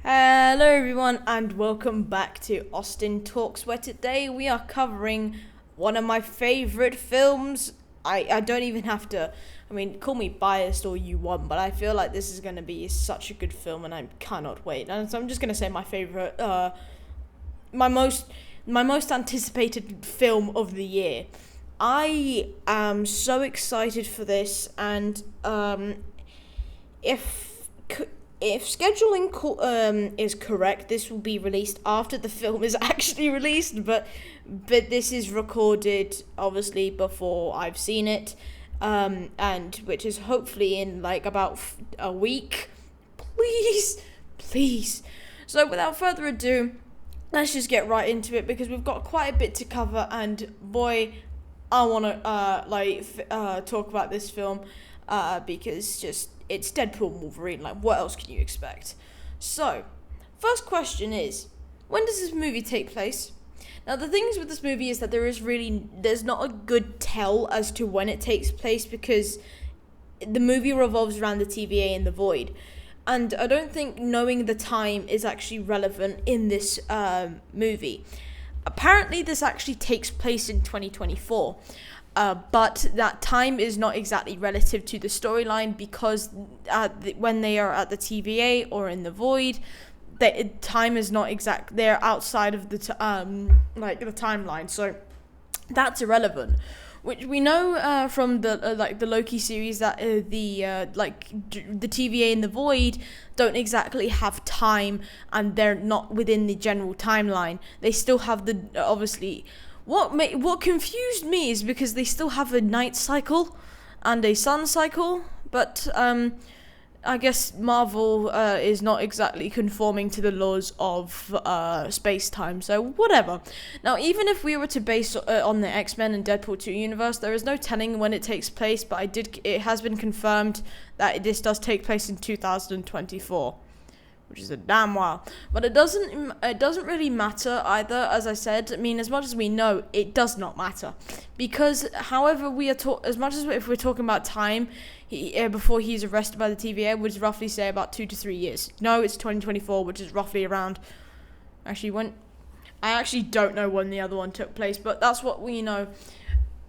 Hello everyone and welcome back to AustinTalks, where today we are covering one of my favourite films. I don't even have to, call me biased all you want, but I feel like this is going to be such a good film and I cannot wait. And so I'm just going to say my favourite, my most anticipated film of the year. I am so excited for this, and if scheduling is correct, this will be released after the film is actually released, but this is recorded obviously before I've seen it, and which is hopefully in like about a week. Please. So without further ado, let's just get right into it because we've got quite a bit to cover, and boy, I want to talk about this film because it's Deadpool Wolverine. Like, what else can you expect? So, first question is, when does this movie take place? Now, the things with this movie is that there's not a good tell as to when it takes place because the movie revolves around the TVA and the Void. And I don't think knowing the time is actually relevant in this movie. Apparently, this actually takes place in 2024. But that time is not exactly relative to the storyline because when they are at the TVA or in the Void, the time is not exact. They're outside of the the timeline, so that's irrelevant. Which we know from the Loki series that the TVA and the Void don't exactly have time, and they're not within the general timeline. They still have the obviously. What confused me is because they still have a night cycle and a sun cycle, but I guess Marvel is not exactly conforming to the laws of space-time, so whatever. Now, even if we were to base on the XMen and Deadpool 2 universe, there is no telling when it takes place, but it has been confirmed that this does take place in 2024. Which is a damn while, but it doesn't really matter either. As I said, as much as we know, it does not matter because, however, as much as if we're talking about time, before he's arrested by the TVA, would roughly say about 2 to 3 years. No, it's 2024, which is roughly around. I actually don't know when the other one took place, but that's what we know.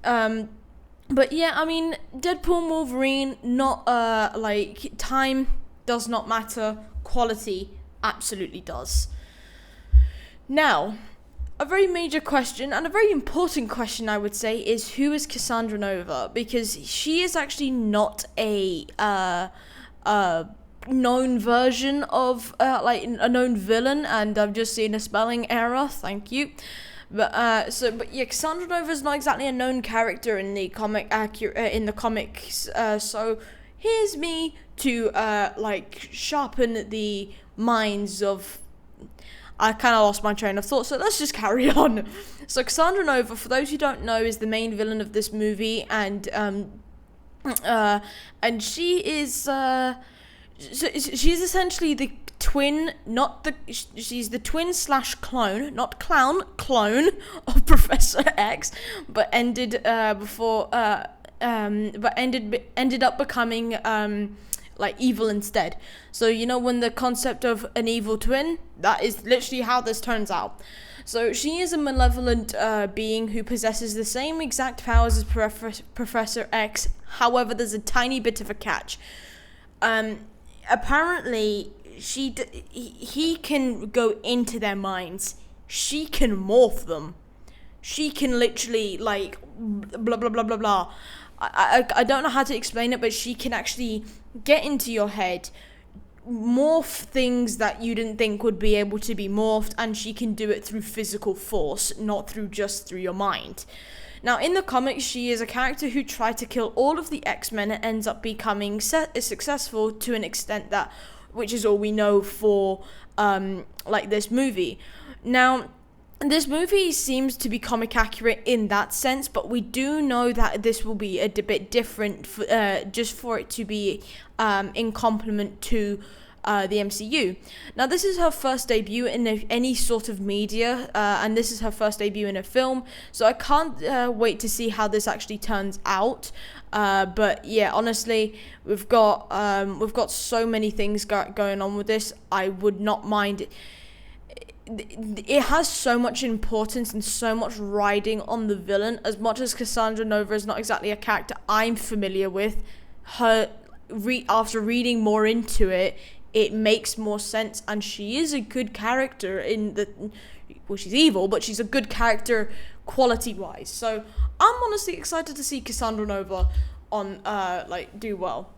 But yeah, Deadpool, Wolverine, not time does not matter. Quality absolutely does. Now, a very major question, and a very important question, I would say, is who is Cassandra Nova? Because she is actually not a known version of, a known villain, and I've just seen a spelling error, thank you. But Cassandra Nova is not exactly a known character in the comics, so here's me to sharpen the minds of. I kind of lost my train of thought, so let's just carry on. So Cassandra Nova, for those who don't know, is the main villain of this movie, and she is she's essentially the twin, she's the twin / clone, not clone of Professor X, but ended up becoming evil instead. So when the concept of an evil twin, that is literally how this turns out. So she is a malevolent being who possesses the same exact powers as Professor X. However, there's a tiny bit of a catch. Apparently, he can go into their minds. She can morph them. She can literally blah blah blah blah blah. I don't know how to explain it, but she can actually get into your head, morph things that you didn't think would be able to be morphed, and she can do it through physical force, not just through your mind. Now, in the comics, she is a character who tried to kill all of the X-Men and ends up becoming successful to an extent that, which is all we know for this movie. Now, this movie seems to be comic accurate in that sense, but we do know that this will be a bit different just for it to be in complement to the MCU. Now, this is her first debut in any sort of media, and this is her first debut in a film, so I can't wait to see how this actually turns out. But yeah, honestly, we've got so many things going on with this. I would not mind it has so much importance and so much riding on the villain. As much as Cassandra Nova is not exactly a character I'm familiar with, after reading more into it, it makes more sense, and she is a good character she's evil, but she's a good character quality-wise. So I'm honestly excited to see Cassandra Nova do well.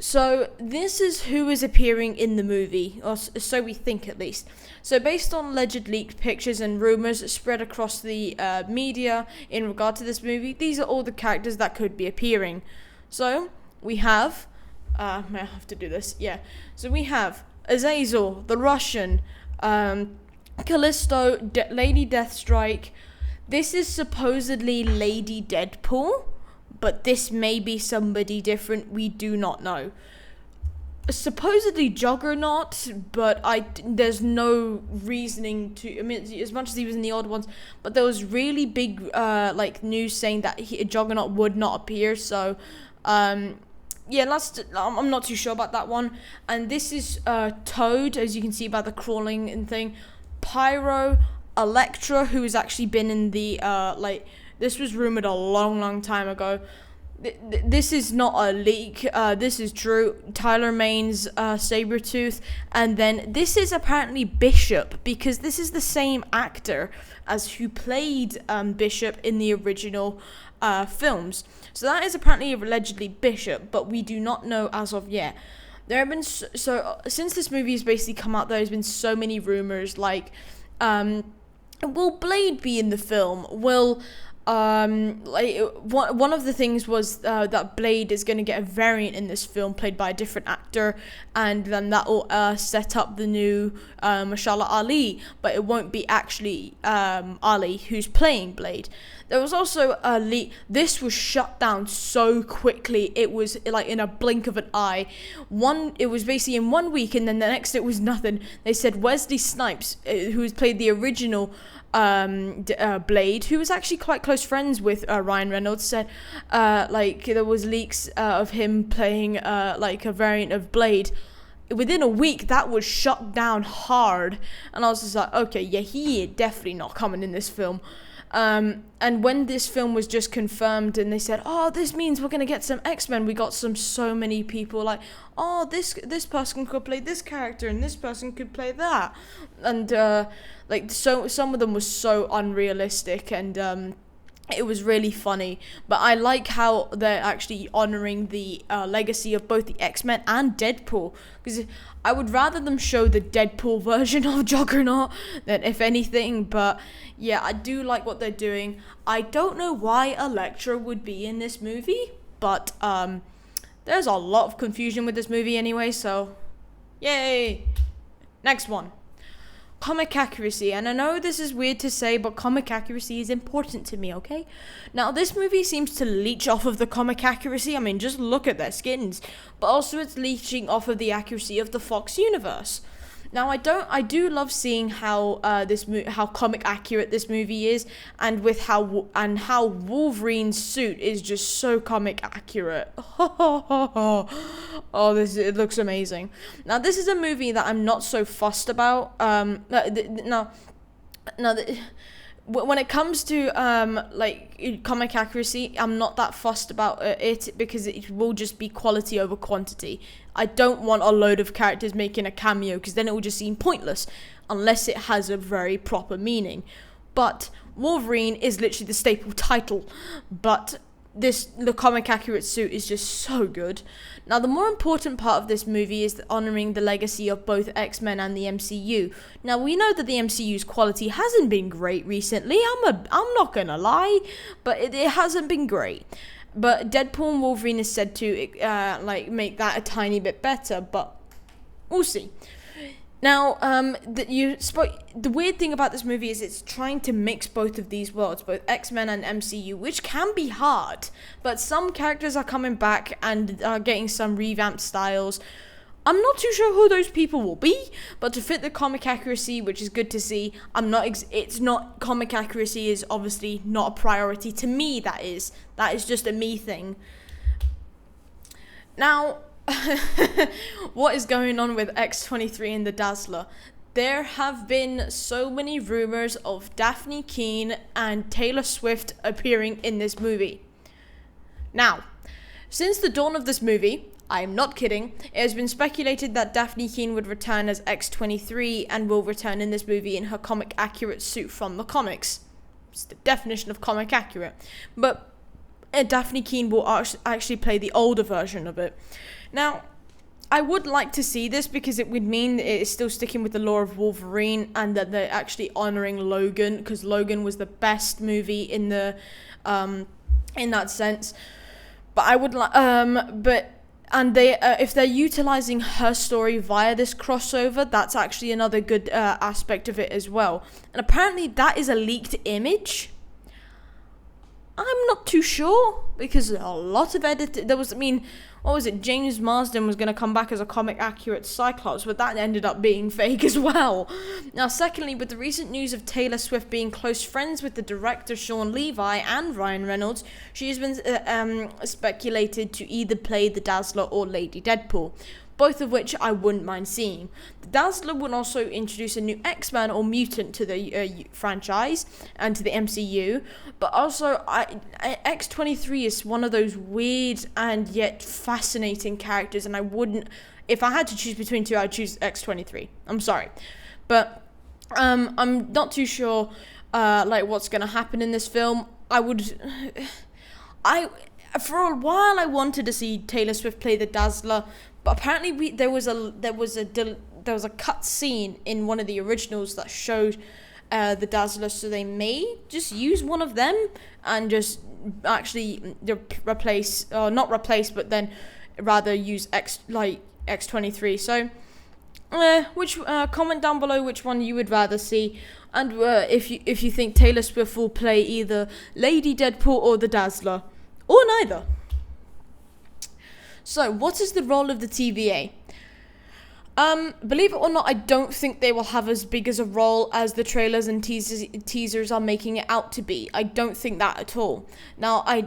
So this is who is appearing in the movie, or so we think at least. So based on alleged leaked pictures and rumors spread across the media in regard to this movie, these are all the characters that could be appearing. So we have, may I have to do this? Yeah. So we have Azazel, the Russian, Callisto, Lady Deathstrike. This is supposedly Lady Deadpool, but this may be somebody different. We do not know. Supposedly Juggernaut, but there's no reasoning to. I mean, as much as he was in the odd ones, but there was really big news saying that Juggernaut would not appear. So, I'm not too sure about that one. And this is Toad, as you can see by the crawling and thing. Pyro, Elektra, who has actually been in the this was rumored a long time ago. This is not a leak. This is true. Tyler Maine's Sabretooth. And then this is apparently Bishop, because this is the same actor as who played Bishop in the original films. So that is apparently allegedly Bishop, but we do not know as of yet. There have been since this movie has basically come out, there's been so many rumors will Blade be in the film? Will one of the things was that Blade is going to get a variant in this film played by a different actor, and then that will set up the new Mashallah Ali, but it won't be actually Ali who's playing Blade. There was also a leak. This was shut down so quickly. It was like in a blink of an eye. It was basically in 1 week, and then the next it was nothing. They said Wesley Snipes, who has played the original Blade, who was actually quite close friends with Ryan Reynolds, said there was leaks of him playing a variant of Blade. Within a week, that was shut down hard, and I was just like, okay, yeah, he is definitely not coming in this film. And when this film was just confirmed and they said, oh, this means we're going to get some X-Men, we got so many people like, oh, this person could play this character and this person could play that. And so some of them was so unrealistic, and it was really funny. But I like how they're actually honoring the legacy of both the X-Men and Deadpool, because I would rather them show the Deadpool version of Juggernaut than if anything. But yeah, I do like what they're doing. I don't know why Elektra would be in this movie, but there's a lot of confusion with this movie anyway, so yay. Next one. Comic accuracy, and I know this is weird to say, but comic accuracy is important to me, okay? Now, this movie seems to leech off of the comic accuracy. I mean, just look at their skins. But also it's leeching off of the accuracy of the Fox universe. Now, I do love seeing how how comic accurate this movie is, and with how Wolverine's suit is just so comic accurate. Oh, it looks amazing. Now, this is a movie that I'm not so fussed about. When it comes to comic accuracy, I'm not that fussed about it, because it will just be quality over quantity. I don't want a load of characters making a cameo, because then it will just seem pointless unless it has a very proper meaning. But Wolverine is literally the staple title, but the comic accurate suit is just so good. Now, the more important part of this movie is honouring the legacy of both X-Men and the MCU. Now, we know that the MCU's quality hasn't been great recently. I'm not gonna lie, but it hasn't been great. But Deadpool and Wolverine is said to make that a tiny bit better, but we'll see. Now, the weird thing about this movie is it's trying to mix both of these worlds, both X-Men and MCU, which can be hard. But some characters are coming back and are getting some revamped styles. I'm not too sure who those people will be, but to fit the comic accuracy, which is good to see, it's not, comic accuracy is obviously not a priority to me, that is just a me thing. Now, what is going on with X23 and the Dazzler? There have been so many rumors of Daphne Keane and Taylor Swift appearing in this movie. Now, since the dawn of this movie, I am not kidding, it has been speculated that Daphne Keane would return as X23 and will return in this movie in her comic accurate suit from the comics. It's the definition of comic accurate. But Daphne Keane will actually play the older version of it. Now, I would like to see this because it would mean it is still sticking with the lore of Wolverine and that they're actually honoring Logan, because Logan was the best movie in the in that sense. But I would like if they're utilizing her story via this crossover, that's actually another good aspect of it as well. And apparently that is a leaked image. I'm not too sure, because a lot of James Marsden was going to come back as a comic accurate Cyclops, but that ended up being fake as well. Now, secondly, with the recent news of Taylor Swift being close friends with the director Sean Levi and Ryan Reynolds, she has been speculated to either play the Dazzler or Lady Deadpool, both of which I wouldn't mind seeing. The Dazzler would also introduce a new X-Men or mutant to the franchise and to the MCU, but also X23 is one of those weird and yet fascinating characters, and if I had to choose between two, I'd choose X23. I'm sorry. But I'm not too sure what's going to happen in this film. For a while I wanted to see Taylor Swift play the Dazzler, but apparently there was a cut scene in one of the originals that showed the Dazzler, so they may just use one of them and just actually not replace, but then rather use X23. So, comment down below which one you would rather see, and if you think Taylor Swift will play either Lady Deadpool or the Dazzler, or neither. So, what is the role of the TVA? Believe it or not, I don't think they will have as big as a role as the trailers and teasers are making it out to be. I don't think that at all. Now, I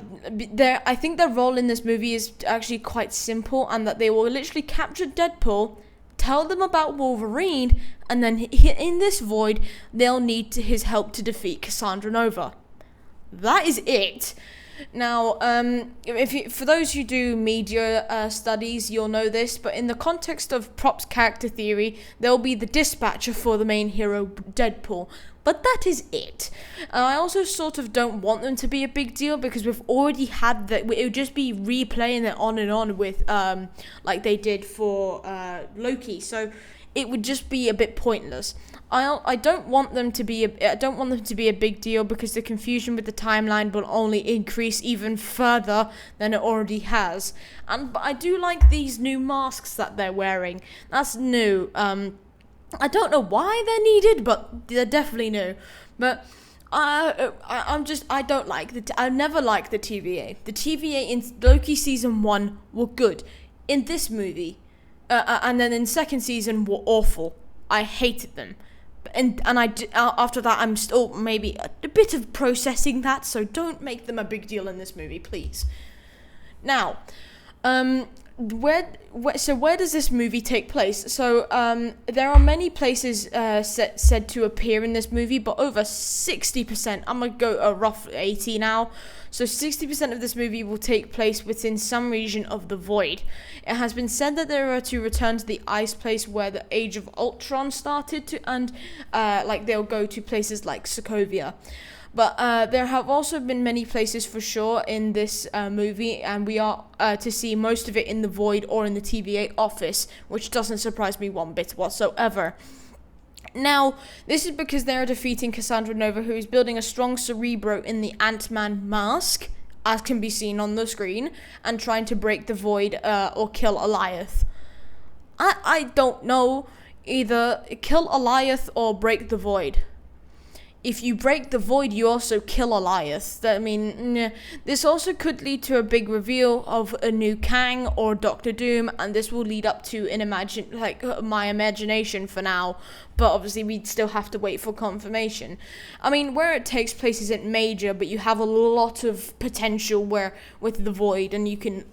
think their role in this movie is actually quite simple, and that they will literally capture Deadpool, tell them about Wolverine, and then in this void, they'll need his help to defeat Cassandra Nova. That is it. Now, for those who do media studies, you'll know this, but in the context of props character theory, there'll be the dispatcher for the main hero, Deadpool. But that is it. I also sort of don't want them to be a big deal, because we've already had that. It would just be replaying it on and on with, like they did for Loki. So it would just be a bit pointless. I don't want them to be a big deal, because the confusion with the timeline will only increase even further than it already has. But I do like these new masks that they're wearing. That's new. I don't know why they're needed, but they're definitely new. But I never liked the TVA. The TVA in Loki season 1 were good. In this movie, and then in second season were awful. I hated them. And after that, I'm still maybe a bit of processing that, so don't make them a big deal in this movie, please. Now, where does this movie take place? So, there are many places said to appear in this movie, but over 60%, I'm going to go rough 80 now, so 60% of this movie will take place within some region of the Void. It has been said that they are to return to the ice place where the Age of Ultron started to, and they'll go to places like Sokovia. But there have also been many places for sure in this movie, and we are to see most of it in the Void or in the TVA office, which doesn't surprise me one bit whatsoever. Now, this is because they are defeating Cassandra Nova, who is building a strong Cerebro in the Ant-Man mask, as can be seen on the screen, and trying to break the Void or kill Alioth. I don't know, either kill Alioth or break the Void. if you break the void, you also kill Elias. I mean, this also could lead to a big reveal of a new Kang or Doctor Doom, and this will lead up to my imagination for now. But obviously, we'd still have to wait for confirmation. I mean, where it takes place isn't major, but you have a lot of potential with the void, and you can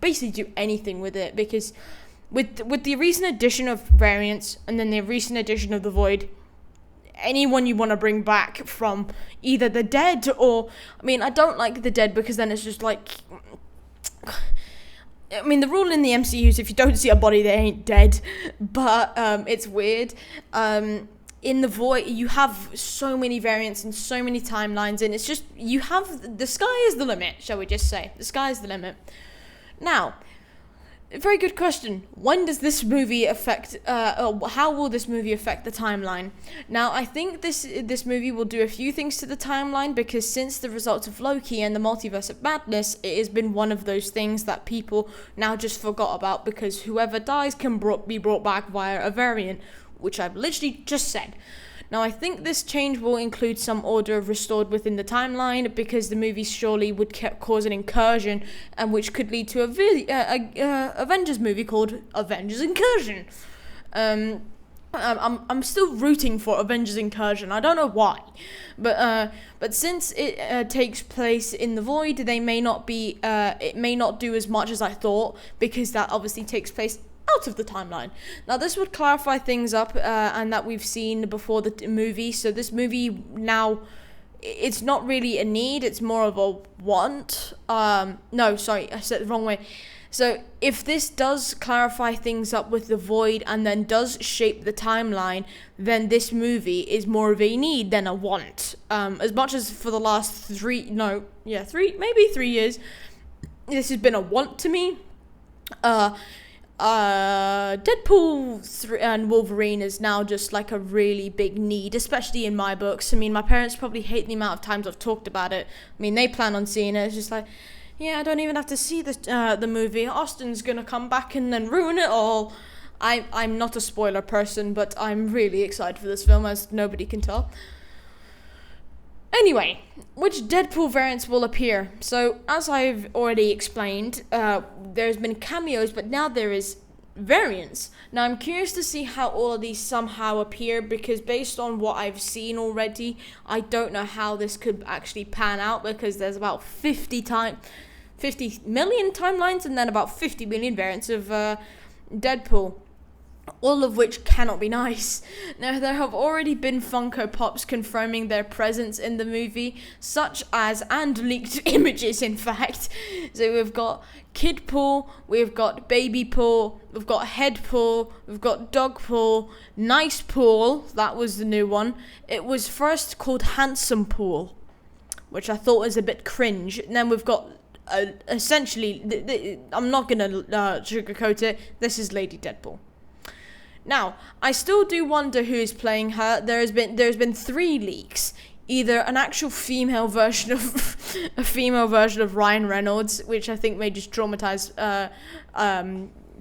basically do anything with it, because with the recent addition of variants and then the recent addition of the void, anyone you want to bring back from either the dead or, I mean, I don't like the dead because then it's just like, I mean, the rule in the MCU is if you don't see a body, they ain't dead, but it's weird. In the void, you have so many variants and so many timelines, and it's just, the sky is the limit, shall we just say. The sky is the limit. Now, a very good question. When does this movie affect, how will this movie affect the timeline? Now, I think this movie will do a few things to the timeline, because since the results of Loki and the Multiverse of Madness, it has been one of those things that people now just forgot about, because whoever dies can be brought back via a variant, which I've literally just said. Now, I think this change will include some order restored within the timeline, because the movie surely would cause an incursion, and which could lead to a Avengers movie called Avengers Incursion. I'm still rooting for Avengers Incursion. I don't know why, but since it takes place in the void, they may not be. It may not do as much as I thought, because that obviously takes place out of the timeline. Now, this would clarify things up, and that we've seen before the movie. So this movie now, it's not really a need, it's more of a want. No, sorry, I said it the wrong way. So if this does clarify things up with the void and then does shape the timeline, then this movie is more of a need than a want. As much as for the last 3 years, this has been a want to me. Deadpool and Wolverine is now just like a really big need, especially in my books. I mean, my parents probably hate the amount of times I've talked about it. I mean, they plan on seeing it. It's just like, yeah, I don't even have to see the movie. Austin's gonna come back and then ruin it all. I'm not a spoiler person, but I'm really excited for this film, as nobody can tell. Anyway, which Deadpool variants will appear? So, as I've already explained, there's been cameos, but now there is variants. Now, I'm curious to see how all of these somehow appear, because based on what I've seen already, I don't know how this could actually pan out, because there's about 50 million timelines and then about 50 million variants of Deadpool, all of which cannot be nice. Now, there have already been Funko Pops confirming their presence in the movie, and leaked images, in fact. So we've got Kid Pool, we've got Baby Pool, we've got Head Pool, we've got Dog Pool, Nice Pool, that was the new one. It was first called Handsome Pool, which I thought was a bit cringe. And then we've got, essentially, I'm not going to sugarcoat it, this is Lady Deadpool. Now, I still do wonder who is playing her. There's been 3 leaks. Either an actual female version of Ryan Reynolds, which I think may just traumatize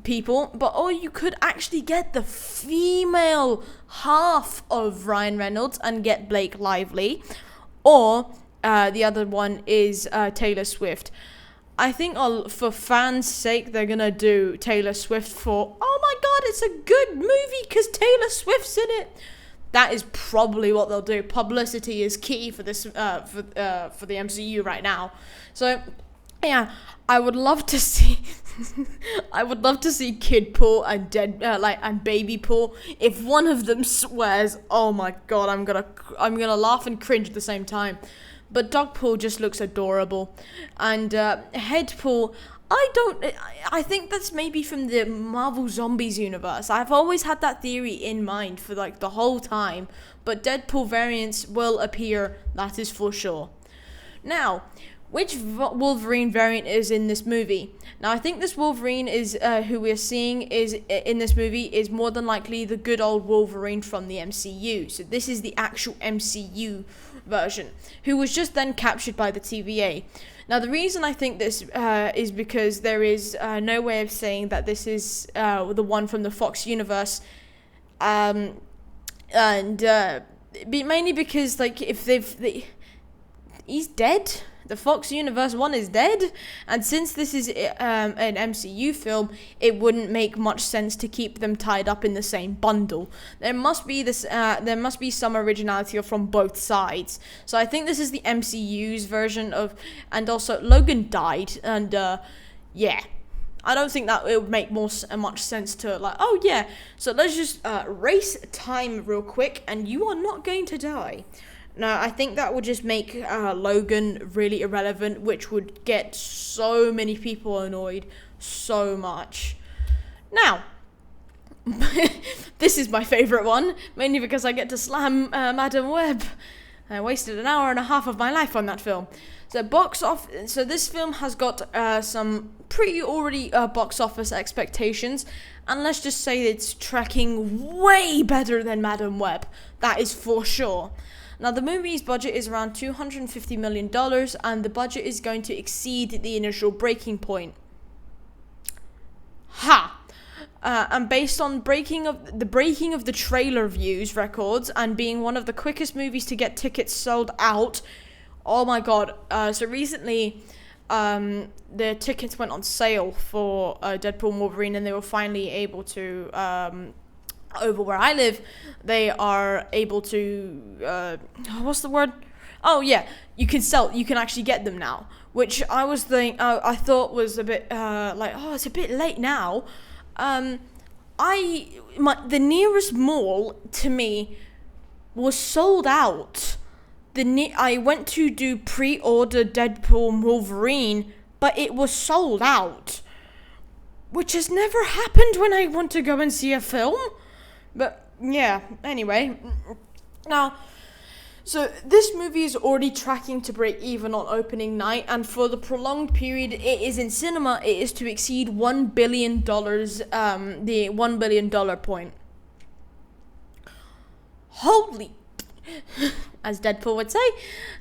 people, or you could actually get the female half of Ryan Reynolds and get Blake Lively, or the other one is Taylor Swift. I think for fans' sake, they're gonna do Taylor Swift for, oh my god, it's a good movie because Taylor Swift's in it. That is probably what they'll do. Publicity is key for this for the MCU right now. So yeah, I would love to see Kid Pool and and Baby Pool. If one of them swears, oh my god, I'm gonna laugh and cringe at the same time. But Dog Pool just looks adorable, and Head Pool, I think that's maybe from the Marvel Zombies universe. I've always had that theory in mind for like the whole time, but Deadpool variants will appear, that is for sure. Now, which Wolverine variant is in this movie? Now, I think this Wolverine is who we're seeing is in this movie is more than likely the good old Wolverine from the MCU. So this is the actual MCU version, who was just then captured by the TVA. Now, the reason I think this is because there is no way of saying that this is the one from the Fox universe, and mainly because like if he's dead. The Fox Universe 1 is dead, and since this is an MCU film, it wouldn't make much sense to keep them tied up in the same bundle. There must be some originality from both sides. So I think this is the MCU's version of, and also Logan died, and yeah. I don't think that it would make much sense to like, oh yeah, so let's just race time real quick, and you are not going to die. No, I think that would just make Logan really irrelevant, which would get so many people annoyed so much. Now, this is my favourite one, mainly because I get to slam Madam Web. I wasted an hour and a half of my life on that film. So this film has got some pretty already box office expectations, and let's just say it's tracking way better than Madam Web. That is for sure. Now, the movie's budget is around $250 million, and the budget is going to exceed the initial breaking point. And based on breaking of the trailer views records and being one of the quickest movies to get tickets sold out, oh my god. So recently, the tickets went on sale for Deadpool Wolverine, and they were finally able to... over where I live, they are able to, what's the word? Oh yeah, you can actually get them now, which I thought was a bit, it's a bit late now. The nearest mall to me was sold out. I went to do pre-order Deadpool Wolverine, but it was sold out, which has never happened when I want to go and see a film. But yeah, anyway. Now, so this movie is already tracking to break even on opening night, and for the prolonged period it is in cinema, it is to exceed $1 billion, the $1 billion point. Holy, as Deadpool would say.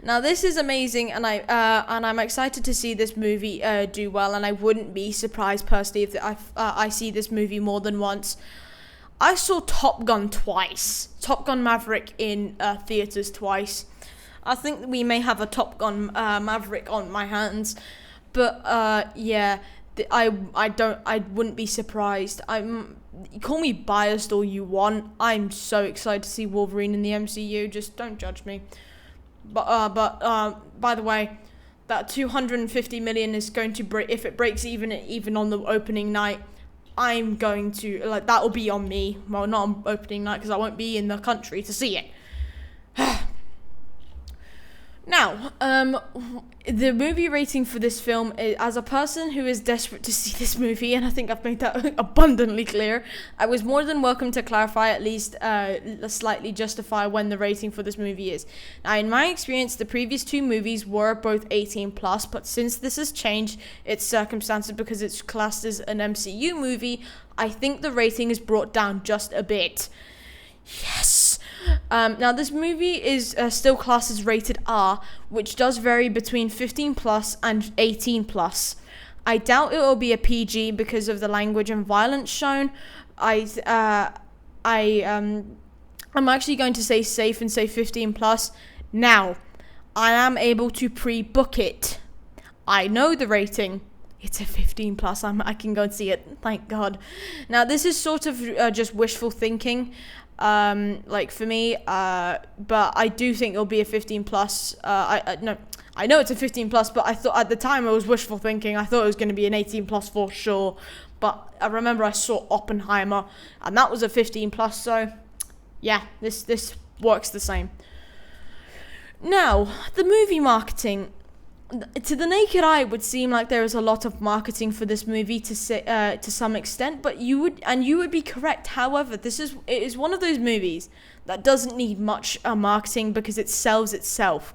Now, this is amazing, and I'm excited to see this movie do well, and I wouldn't be surprised personally if I see this movie more than once. I saw Top Gun twice. Top Gun Maverick in theaters twice. I think we may have a Top Gun Maverick on my hands, but yeah, I wouldn't be surprised. Call me biased all you want. I'm so excited to see Wolverine in the MCU. Just don't judge me. But by the way, that 250 million is going to break. If it breaks even on the opening night, I'm going to, that will be on me. Well, not on opening night, because I won't be in the country to see it. Now, the movie rating for this film, as a person who is desperate to see this movie, and I think I've made that abundantly clear, I was more than welcome to clarify, at least slightly justify when the rating for this movie is. Now, in my experience, the previous two movies were both 18+, but since this has changed its circumstances because it's classed as an MCU movie, I think the rating is brought down just a bit. Yes! Now, this movie is still classed as rated R, which does vary between 15+ and 18+. I doubt it will be a PG because of the language and violence shown. I'm actually going to say safe and say 15+. Now, I am able to pre-book it. I know the rating. It's a 15+. I can go and see it. Thank God. Now, this is sort of just wishful thinking. For me, but I do think it'll be a 15+. I know it's a 15+, but I thought at the time it was wishful thinking. I thought it was going to be an 18+ for sure. But I remember I saw Oppenheimer, and that was a 15+. So, yeah, this works the same. Now, the movie marketing. To the naked eye, it would seem like there is a lot of marketing for this movie to some extent, but you would be correct. However, it is one of those movies that doesn't need much marketing because it sells itself.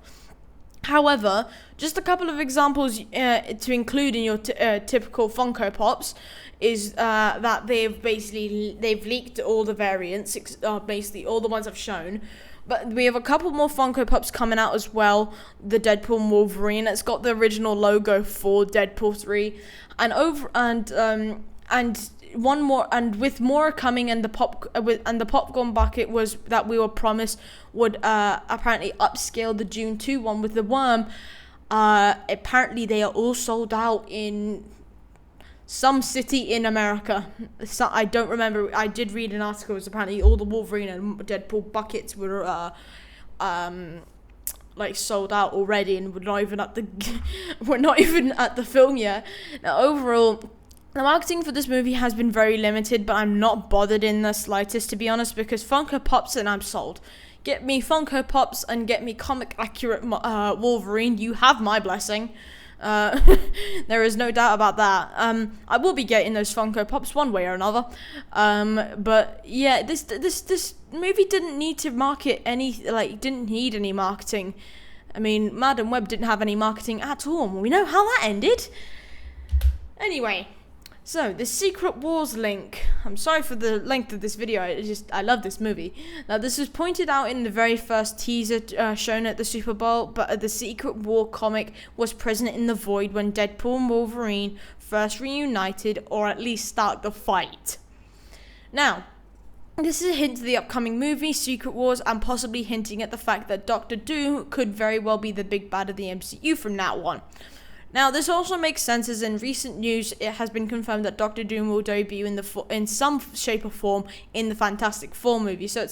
However, just a couple of examples to include in your typical Funko Pops is that they've leaked all the variants, basically all the ones I've shown. But we have a couple more Funko Pops coming out as well. The Deadpool Wolverine. It's got the original logo for Deadpool 3, and one more, and with more coming, and the popcorn bucket was that we were promised would apparently upscale the June 2 one with the worm. Apparently they are all sold out in some city in America. So, I don't remember. I did read an article. It was apparently all the Wolverine and Deadpool buckets were like sold out already, and we're not even at the film yet. Now, overall, the marketing for this movie has been very limited, but I'm not bothered in the slightest, to be honest, because Funko Pops and I'm sold. Get me Funko Pops and get me comic accurate Wolverine. You have my blessing. There is no doubt about that. I will be getting those Funko Pops one way or another. But yeah, this movie didn't need to market didn't need any marketing. I mean, Madam Web didn't have any marketing at all. We know how that ended. Anyway, so the Secret Wars link. I'm sorry for the length of this video. I love this movie. Now, this was pointed out in the very first teaser shown at the Super Bowl, but the Secret War comic was present in the void when Deadpool and Wolverine first reunited, or at least start the fight. Now, this is a hint to the upcoming movie, Secret Wars, and possibly hinting at the fact that Doctor Doom could very well be the big bad of the MCU from now on. Now, this also makes sense, as in recent news, it has been confirmed that Doctor Doom will debut in some shape or form in the Fantastic Four movie. So at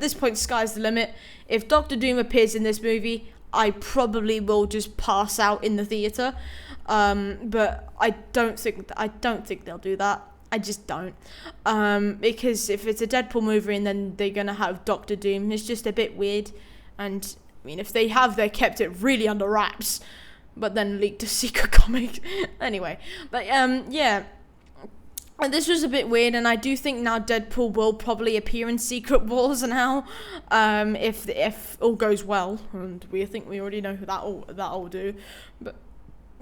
this point, sky's the limit. If Doctor Doom appears in this movie, I probably will just pass out in the theater. But I don't think they'll do that. I just don't. Because if it's a Deadpool movie and then they're gonna have Doctor Doom, it's just a bit weird. And I mean, if they kept it really under wraps, but then leaked a secret comic. Anyway, but yeah, this was a bit weird, and I do think now Deadpool will probably appear in Secret Wars now, if all goes well, and we think we already know who that'll do, but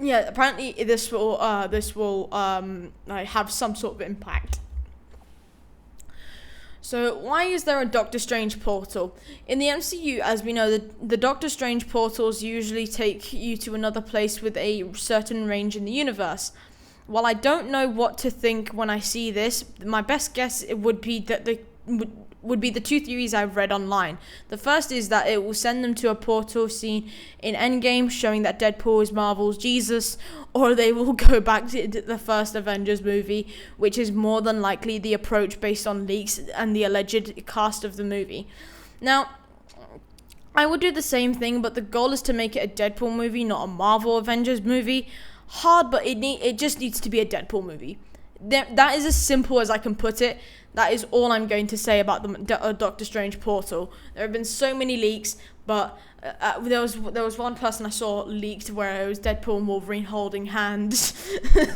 yeah, apparently this will have some sort of impact. So, why is there a Doctor Strange portal? In the MCU, as we know, the Doctor Strange portals usually take you to another place with a certain range in the universe. While I don't know what to think when I see this, my best guess would be that would be the two theories I've read online. The first is that it will send them to a portal scene in Endgame showing that Deadpool is Marvel's Jesus, or they will go back to the first Avengers movie, which is more than likely the approach based on leaks and the alleged cast of the movie. Now, I would do the same thing, but the goal is to make it a Deadpool movie, not a Marvel Avengers movie. Hard, but it just needs to be a Deadpool movie. That is as simple as I can put it. That is all I'm going to say about the Doctor Strange portal. There have been so many leaks, but there was one person I saw leaked where it was Deadpool and Wolverine holding hands.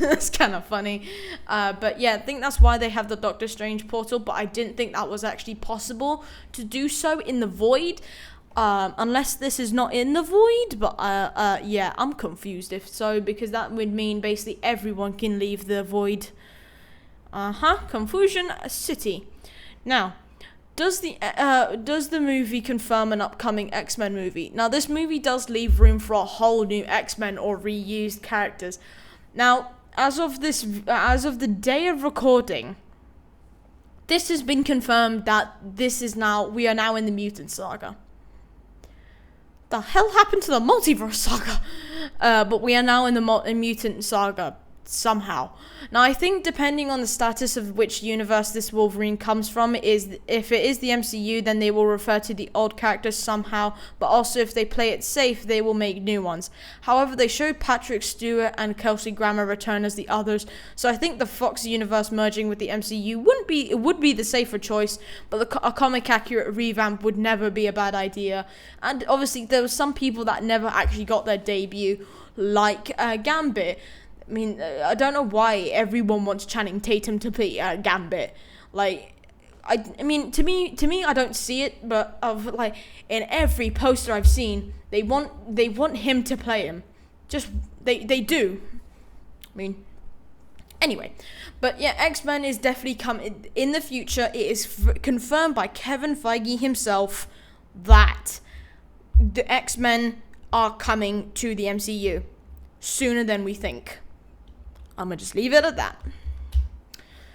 That's kind of funny. But yeah, I think that's why they have the Doctor Strange portal, but I didn't think that was actually possible to do so in the void. Unless this is not in the void, but yeah, I'm confused if so, because that would mean basically everyone can leave the void. Confusion City. Now, does the movie confirm an upcoming X-Men movie? Now, this movie does leave room for a whole new X-Men or reused characters. Now, as of the day of recording, this has been confirmed that we are now in the Mutant Saga. The hell happened to the Multiverse Saga? But we are now in the Mutant Saga somehow. Now, I think depending on the status of which universe this Wolverine comes from, is if it is the MCU, then they will refer to the old characters somehow, but also if they play it safe, they will make new ones. However, they showed Patrick Stewart and Kelsey Grammer return as the others, so I think the Fox universe merging with the MCU would be the safer choice, but a comic accurate revamp would never be a bad idea. And obviously there were some people that never actually got their debut, like Gambit. I mean, I don't know why everyone wants Channing Tatum to play Gambit. Like, I mean, to me, I don't see it, but in every poster I've seen, they want him to play him. Just they do. I mean, anyway, but yeah, X-Men is definitely coming in the future. It is confirmed by Kevin Feige himself that the X-Men are coming to the MCU sooner than we think. I'm going to just leave it at that.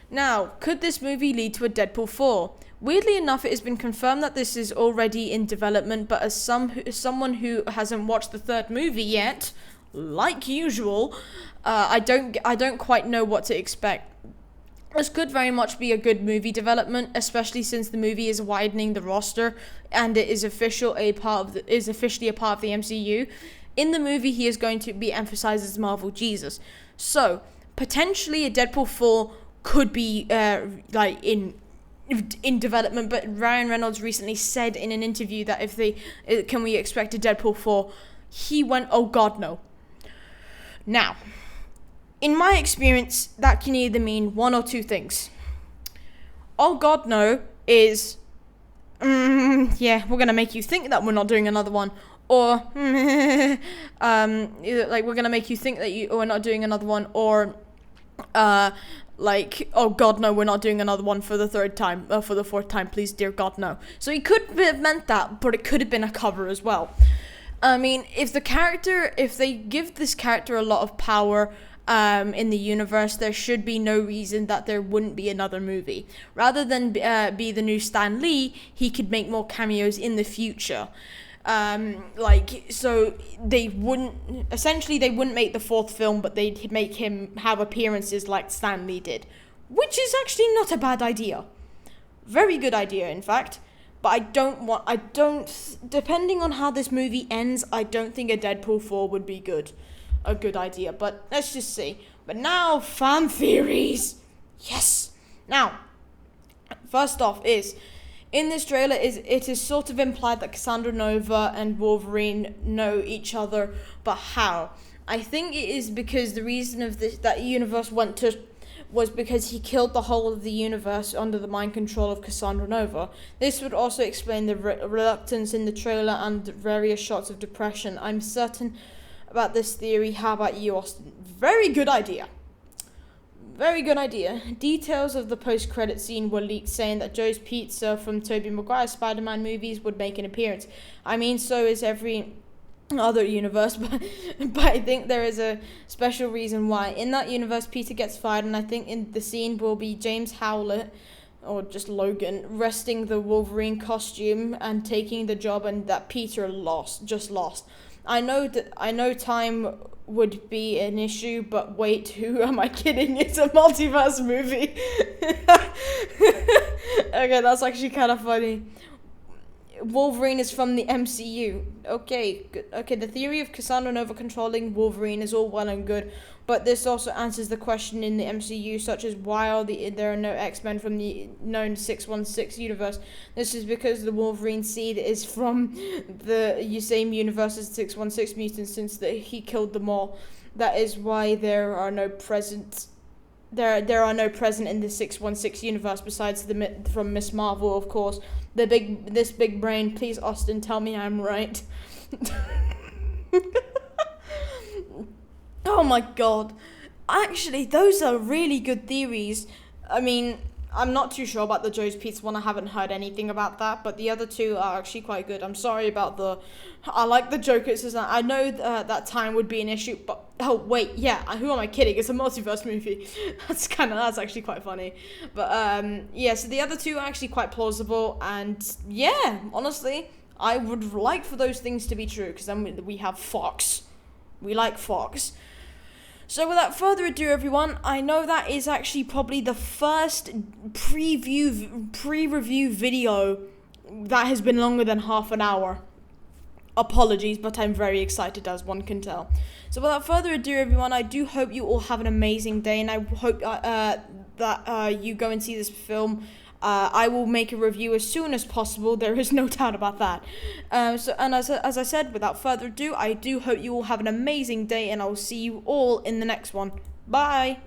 Now, could this movie lead to a Deadpool 4? Weirdly enough, it has been confirmed that this is already in development, but as someone who hasn't watched the third movie yet, like usual, I don't quite know what to expect. This could very much be a good movie development, especially since the movie is widening the roster and it is officially a part of the MCU. In the movie, he is going to be emphasized as Marvel Jesus. So, potentially a Deadpool 4 could be in development, but Ryan Reynolds recently said in an interview that can we expect a Deadpool 4? He went, oh god, no. Now, in my experience, that can either mean one or two things. Oh god, no is, yeah, we're gonna make you think that we're not doing another one, or we're gonna make you think that we're not doing another one, or oh god, no, we're not doing another one for the third time, for the fourth time, please, dear god, no. So he could have meant that, but it could have been a cover as well. I mean, if they give this character a lot of power in the universe, there should be no reason that there wouldn't be another movie. Rather than be the new Stan Lee, he could make more cameos in the future. So they wouldn't make the fourth film, but they'd make him have appearances like Stan Lee did, which is actually not a bad idea. Very good idea, in fact. But depending on how this movie ends, I don't think a Deadpool 4 would be a good idea, but let's just see. But now, fan theories. Yes. Now, first off in this trailer it is sort of implied that Cassandra Nova and Wolverine know each other, but how? I think it is because the reason of that universe was because he killed the whole of the universe under the mind control of Cassandra Nova. This would also explain the reluctance in the trailer and various shots of depression. I'm certain about this theory. How about you, Austin? Very good idea. Very good idea. Details of the post-credit scene were leaked, saying that Joe's Pizza from Tobey Maguire's Spider-Man movies would make an appearance. I mean, so is every other universe, but I think there is a special reason why. In that universe, Peter gets fired, and I think in the scene will be James Howlett, or just Logan, wresting the Wolverine costume and taking the job, and that Peter just lost. I know time would be an issue, but wait, who am I kidding? It's a multiverse movie. Okay, that's actually kind of funny. Wolverine is from the MCU. Okay, good. Okay, the theory of Cassandra Nova controlling Wolverine is all well and good, but this also answers the question in the MCU, such as why there are no X-Men from the known 616 universe. This is because the Wolverine seed is from the same universe as 616 mutants, since he killed them all. That is why there are no present in the 616 universe besides from Miss Marvel, of course. This big brain. Please, Austin, tell me I'm right. Oh my god. Actually, those are really good theories. I mean, I'm not too sure about the Joe's Pizza one. I haven't heard anything about that, but the other two are actually quite good. I'm sorry about I like the Joker's. I know that time would be an issue, but oh wait, yeah. Who am I kidding? It's a multiverse movie. That's actually quite funny. But yeah. So the other two are actually quite plausible, and yeah, honestly, I would like for those things to be true, because then we have Fox. We like Fox. So without further ado, everyone, I know that is actually probably the first pre-review video that has been longer than half an hour. Apologies, but I'm very excited, as one can tell. So without further ado, everyone, I do hope you all have an amazing day, and I hope that you go and see this film. I will make a review as soon as possible. There is no doubt about that. As I said, without further ado, I do hope you all have an amazing day, and I will see you all in the next one. Bye.